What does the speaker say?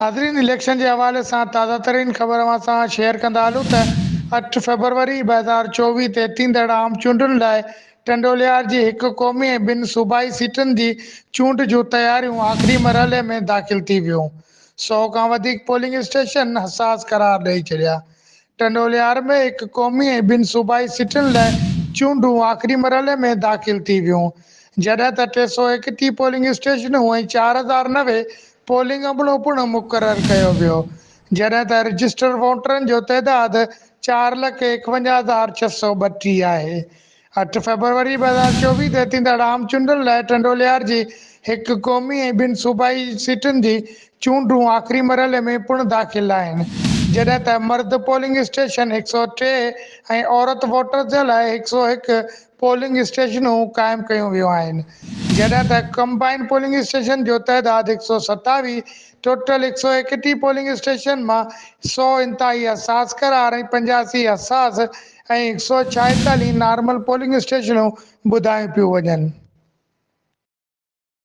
नाज़रीन, इलेक्शन के हवाले से ताज़ा तरीन ख़बर असां शेयर कंदा हलूं त 8 फरवरी 2024 ते थींदड़ आम चूंडुनि लाइ टंडोलियार जी हिकु क़ौमी ऐं 2 सूबाई सीटुनि जी चूंड जूं तयारियूं आख़िरी मरहले में दाख़िल थी वियूं। 100 खां वधीक पोलिंग स्टेशन हसास करार ॾेई छॾिया। टंडोलियार में हिकु क़ौमी ऐं 2 सूबाई सीटुनि लाइ चूंडूं आख़िरी मरहले में दाख़िल थी वियूं, जॾहिं त 331 पोलिंग स्टेशनूं ऐं 4090 पोलिंग अमलो पिणु मुक़ररु कयो वियो, जॾहिं त रजिस्टर वोटरनि जो तइदाद 4,51,632 आहे। 8 फरवरी 2024 ते थींदड़ आम चूंडुनि लाइ टंडोलियार जी हिकु क़ौमी ऐं 2 सूबाई सीटुनि जी चूंडूं आख़िरी मरहले में पिणु दाख़िल आहिनि, जॾहिं त मर्द पोलिंग स्टेशन 103 ऐं औरत वोटर जे लाइ 101 पोलिंग स्टेशनूं क़ाइमु कयूं वियूं आहिनि, जॾहिं त कंबाइन पोलिंग स्टेशन जो तइदाद 127। टोटल 131 पोलिंग स्टेशन में 100 इंतहाई हसास करार ऐं 85 हसास ऐं 146 नॉर्मल पोलिंग स्टेशनूं ॿुधायूं पियूं वञनि।